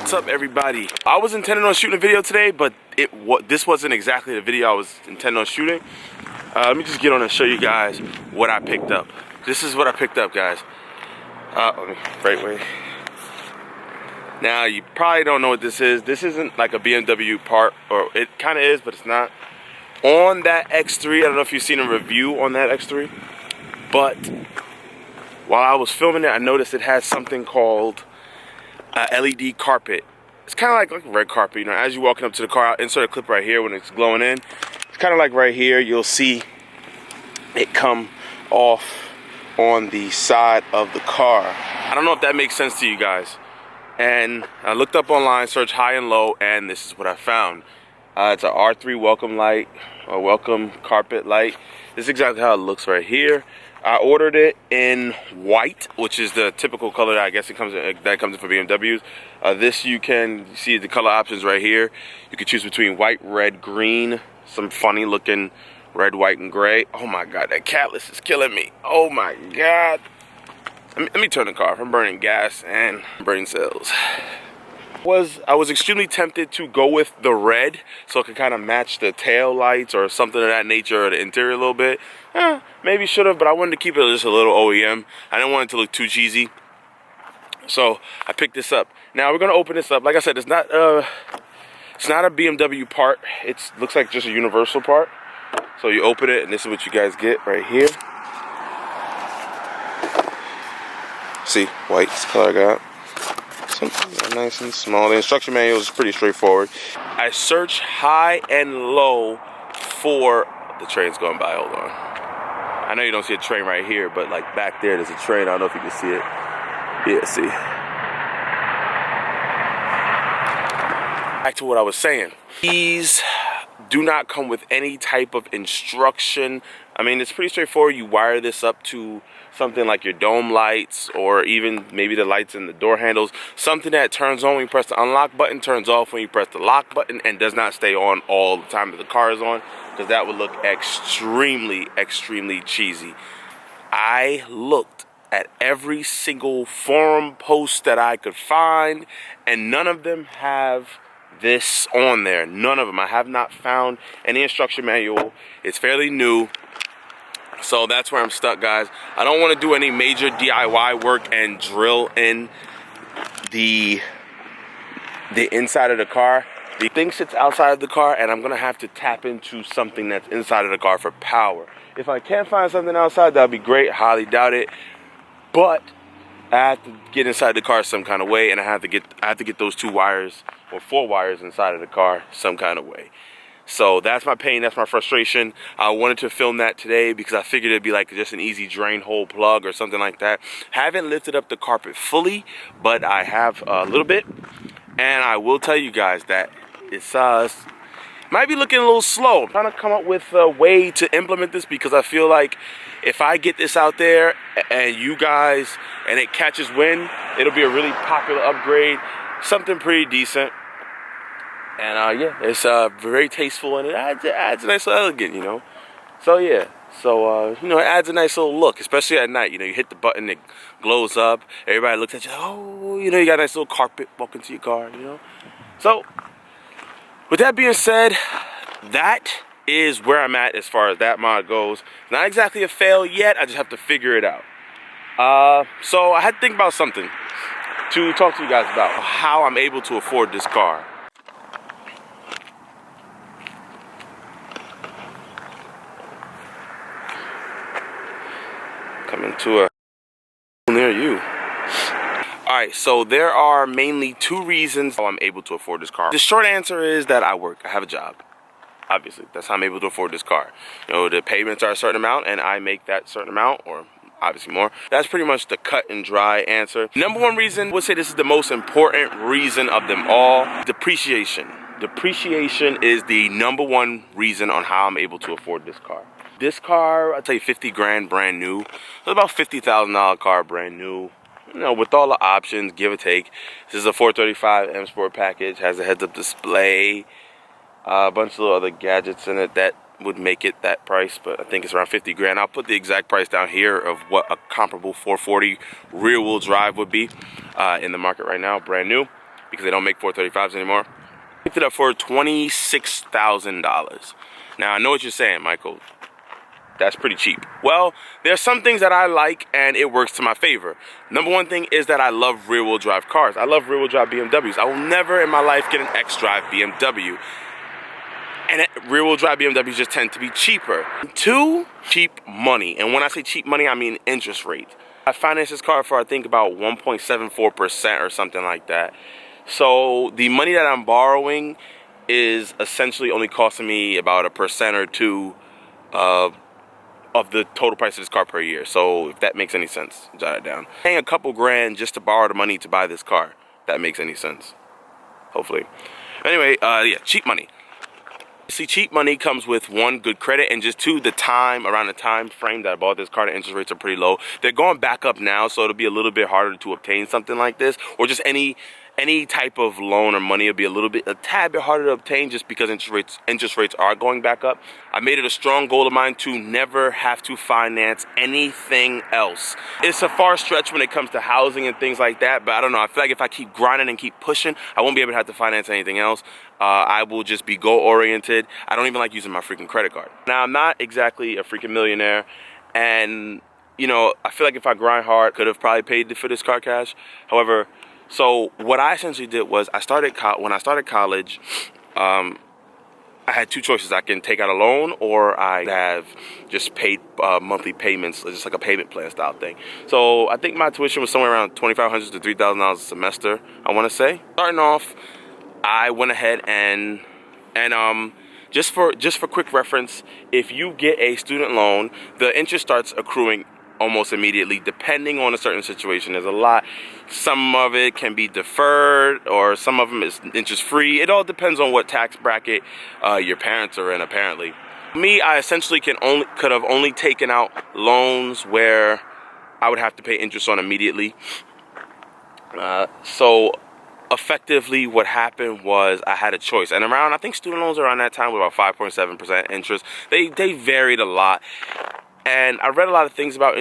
What's up, everybody? I was intending on shooting a video today, but this wasn't exactly the video I was intending on shooting. Let me just get on and show you guys what I picked up. This is what I picked up, guys. Let me right way. Now, you probably don't know what this is. This isn't like a BMW part, or it kind of is, but it's not. On that X3, I don't know if you've seen a review on that X3, but while I was filming it, I noticed it has something called LED carpet. It's kind of like a red carpet, you know. As you're walking up to the car, I'll insert a clip right here when it's glowing in. It's kind of like right here, you'll see it come off on the side of the car. I don't know if that makes sense to you guys. And I looked up online, searched high and low, and this is what I found. It's a R3 welcome light, or welcome carpet light. This is exactly how it looks right here. I ordered it in white, which is the typical color that I guess it comes in, that comes in for BMWs. This you can see the color options right here. You can choose between white, red, green, some funny looking red, white, and gray. Oh my God, that catalyst is killing me. Oh my God. Let me turn the car off. I'm burning gas and brain cells. I was extremely tempted to go with the red so it could kind of match the tail lights or something of that nature, or the interior a little bit. Maybe should have, but I wanted to keep it just a little OEM. I didn't want it to look too cheesy, so I picked this up. Now we're gonna open this up. Like I said, it's not a BMW part. It looks like just a universal part. So you open it, and this is what you guys get right here. See, white's the color I got. Something nice and small. The instruction manual is pretty straightforward. I searched high and low for the trains going by. Hold on. I know you don't see a train right here, but like back there's a train. I don't know if you can see it. Yeah, see. Back to what I was saying. These do not come with any type of instruction. I mean, it's pretty straightforward. You wire this up to something like your dome lights, or even maybe the lights in the door handles. Something that turns on when you press the unlock button, turns off when you press the lock button, and does not stay on all the time that the car is on, because that would look extremely, extremely cheesy. I looked at every single forum post that I could find, and none of them have this on there. None of them. I have not found any instruction manual. It's fairly new. So that's where I'm stuck, guys. I don't want to do any major DIY work and drill in the inside of the car. The thing sits outside of the car, and I'm going to have to tap into something that's inside of the car for power. If I can't find something outside, that'd be great. Highly doubt it. But I have to get inside the car some kind of way, and I have to get those 2 wires or 4 wires inside of the car some kind of way. So that's my pain, that's my frustration. I wanted to film that today because I figured it'd be like just an easy drain hole plug or something like that. Haven't lifted up the carpet fully, but I have a little bit. And I will tell you guys that it's might be looking a little slow. I'm trying to come up with a way to implement this, because I feel like if I get this out there and you guys, and it catches wind, it'll be a really popular upgrade, something pretty decent. And yeah, it's very tasteful, and it adds a nice little elegant, you know. So yeah, so you know, it adds a nice little look, especially at night. You know, you hit the button, it glows up. Everybody looks at you. Oh, you know, you got a nice little carpet walking to your car, you know. So with that being said, that is where I'm at as far as that mod goes. Not exactly a fail yet. I just have to figure it out. So I had to think about something to talk to you guys about, how I'm able to afford this car. Coming to a near you. Alright, so there are mainly 2 reasons how I'm able to afford this car. The short answer is that I work. I have a job. Obviously, that's how I'm able to afford this car. You know, the payments are a certain amount, and I make that certain amount, or obviously more. That's pretty much the cut and dry answer. Number 1 reason, I would say this is the most important reason of them all: depreciation. Depreciation is the number 1 reason on how I'm able to afford this car. This car, I'll tell you, 50 grand brand new. It's about $50,000 car brand new. You know, with all the options, give or take. This is a 435 M Sport package, has a heads-up display, a bunch of little other gadgets in it that would make it that price, but I think it's around 50 grand. I'll put the exact price down here of what a comparable 440 rear-wheel drive would be in the market right now, brand new. because they don't make 435s anymore. Picked it up for $26,000. Now, I know what you're saying, Michael. That's pretty cheap. Well, there's some things that I like and it works to my favor. Number one thing is that I love rear-wheel drive cars. I love rear-wheel drive BMWs. I will never in my life get an X-Drive BMW. And rear-wheel drive BMWs just tend to be cheaper. Two, cheap money. And when I say cheap money, I mean interest rate. I financed this car for I think about 1.74% or something like that. So the money that I'm borrowing is essentially only costing me about 1% or 2% of the total price of this car per year. So if that makes any sense, jot it down. Paying a couple grand just to borrow the money to buy this car. If that makes any sense. Hopefully. Anyway, yeah, cheap money. See, cheap money comes with one, good credit, and just two, around the time frame that I bought this car, the interest rates are pretty low. They're going back up now, so it'll be a little bit harder to obtain something like this, or just any type of loan or money will be a tad bit harder to obtain just because interest rates are going back up. I made it a strong goal of mine to never have to finance anything else. It's a far stretch when it comes to housing and things like that, but I don't know. I feel like if I keep grinding and keep pushing, I won't be able to have to finance anything else. I will just be goal-oriented. I don't even like using my freaking credit card. Now, I'm not exactly a freaking millionaire, and, you know, I feel like if I grind hard, could have probably paid for this car cash. However, so what I essentially did was when I started college, I had two choices. I can take out a loan, or I have just paid monthly payments, just like a payment plan style thing. So I think my tuition was somewhere around $2,500 to $3,000 a semester, I want to say. Starting off, I went ahead and just for quick reference, if you get a student loan, the interest starts accruing almost immediately, depending on a certain situation. There's a lot. Some of it can be deferred, or some of them is interest-free. It all depends on what tax bracket your parents are in, apparently. Me, I essentially could have only taken out loans where I would have to pay interest on immediately. So effectively what happened was I had a choice, and I think student loans around that time were about 5.7% interest. They varied a lot. And I read a lot of things about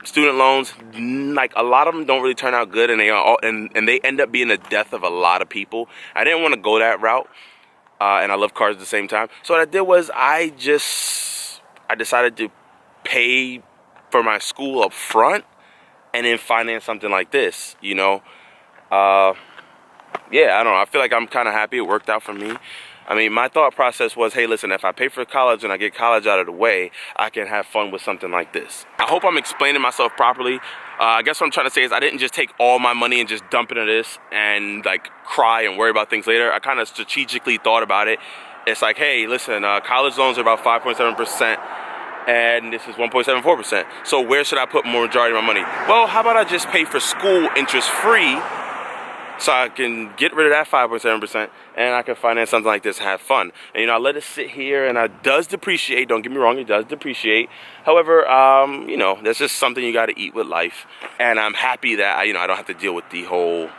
student loans. Like, a lot of them don't really turn out good, and they end up being the death of a lot of people. I didn't want to go that route, and I love cars at the same time. So what I did was I decided to pay for my school up front, and then finance something like this. You know, yeah, I don't know. I feel like I'm kind of happy it worked out for me. I mean, my thought process was, hey, listen, if I pay for college and I get college out of the way, I can have fun with something like this. I hope I'm explaining myself properly. I guess what I'm trying to say is I didn't just take all my money and just dump into this and, like, cry and worry about things later. I kind of strategically thought about it. It's like, hey, listen, college loans are about 5.7%, and this is 1.74%. So where should I put more majority of my money? Well, how about I just pay for school interest-free, so I can get rid of that 5.7%, and I can finance something like this and have fun. And, you know, I let it sit here, and it does depreciate. Don't get me wrong, it does depreciate. However, you know, that's just something you got to eat with life. And I'm happy that, I don't have to deal with the whole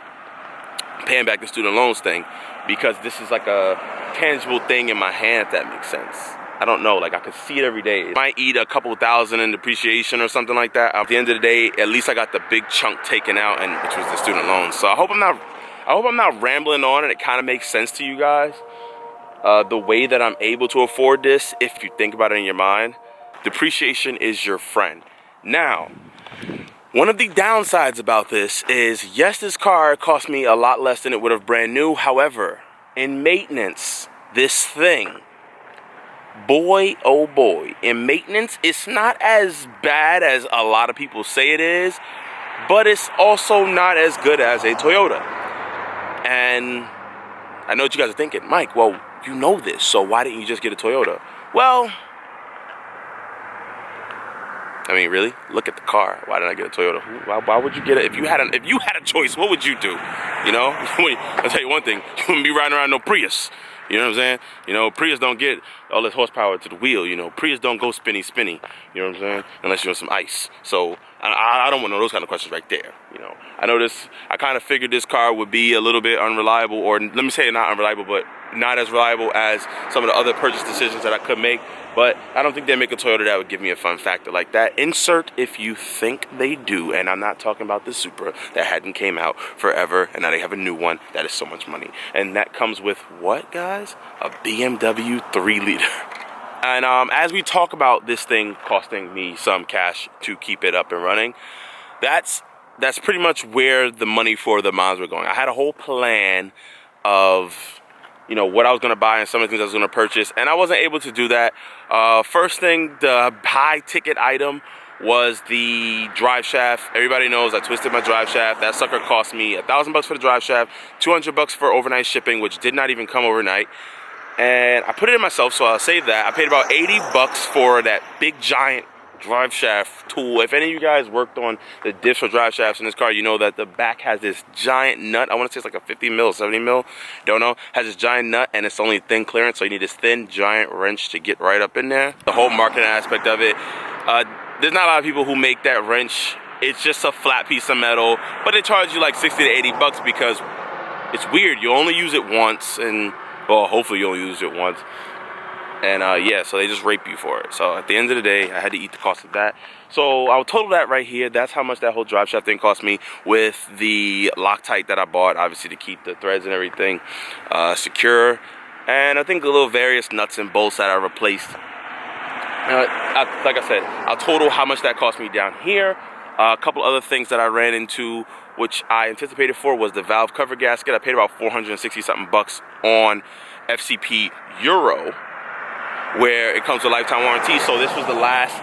paying back the student loans thing, because this is like a tangible thing in my hand, if that makes sense. I don't know, like, I can see it every day. It might eat a couple thousand in depreciation or something like that. At the end of the day, at least I got the big chunk taken out, and which was the student loans. So I hope I'm not rambling on, and it kind of makes sense to you guys. The way that I'm able to afford this, if you think about it in your mind, depreciation is your friend. Now, one of the downsides about this is, yes, this car cost me a lot less than it would have brand new. However, in maintenance, this thing, boy, oh boy, in maintenance, it's not as bad as a lot of people say it is, but it's also not as good as a Toyota. And I know what you guys are thinking, Mike, well, you know this, so why didn't you just get a Toyota? Well, I mean, really? Look at the car. Why did I get a Toyota? Why would you get it? If you had a choice, what would you do? You know, I'll tell you one thing: you wouldn't be riding around no Prius. You know what I'm saying? You know, Prius don't get all this horsepower to the wheel. You know, Prius don't go spinny. You know what I'm saying? Unless you're on some ice. So I don't want to know those kind of questions right there. You know, I kind of figured this car would be a little bit unreliable, or let me say not unreliable, but not as reliable as some of the other purchase decisions that I could make. But I don't think they make a Toyota that would give me a fun factor like that. Insert if you think they do, and I'm not talking about the Supra that hadn't came out forever, and now they have a new one that is so much money. And that comes with what, guys? A BMW 3-liter. And as we talk about this thing costing me some cash to keep it up and running, that's pretty much where the money for the miles were going. I had a whole plan of, you know, what I was going to buy and some of the things I was going to purchase, and I wasn't able to do that. First thing, the high ticket item was the drive shaft. Everybody knows I twisted my drive shaft. That sucker cost me $1,000 for the drive shaft, $200 for overnight shipping, which did not even come overnight. And I put it in myself, so I'll save that. I paid about $80 for that big giant drive shaft tool. If any of you guys worked on the diffs or drive shafts in this car, you know that the back has this giant nut. I want to say it's like a 50 mil, 70 mil, don't know. Has this giant nut, and it's only thin clearance, so you need this thin giant wrench to get right up in there. The whole marketing aspect of it, there's not a lot of people who make that wrench. It's just a flat piece of metal, but they charge you like 60 to 80 bucks because it's weird. You only use it once, and well, hopefully you only use it once. And yeah, so they just rape you for it. So at the end of the day, I had to eat the cost of that. So I'll total that right here. That's how much that whole drive shaft thing cost me, with the Loctite that I bought, obviously to keep the threads and everything secure. And I think a little various nuts and bolts that I replaced. Like I said, I'll total how much that cost me down here. A couple other things that I ran into, which I anticipated for, was the valve cover gasket. I paid about 460 something bucks on FCP Euro, where it comes with a lifetime warranty. So this was the last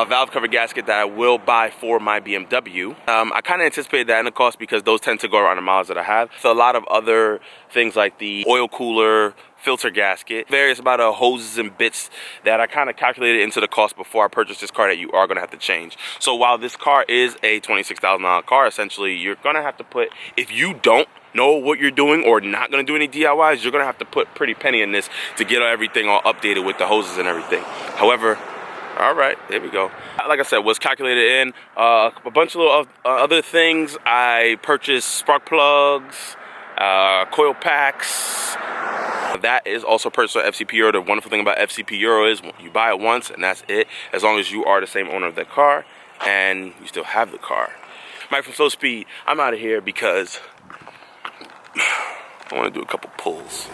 valve cover gasket that I will buy for my BMW. I kind of anticipated that in the cost because those tend to go around the miles that I have. So a lot of other things like the oil cooler, filter gasket, various amount of hoses and bits that I kind of calculated into the cost before I purchased this car that you are going to have to change. So while this car is a $26,000 car, essentially you're going to have to put, if you don't know what you're doing or not going to do any DIYs, you're going to have to put pretty penny in this to get everything all updated with the hoses and everything. However, all right, there we go. Like I said, was calculated in a bunch of little other things. I purchased spark plugs, coil packs. That is also purchased on FCP Euro. The wonderful thing about FCP Euro is you buy it once and that's it, as long as you are the same owner of the car and you still have the car. Mike from Slowspeed, I'm out of here because I want to do a couple pulls.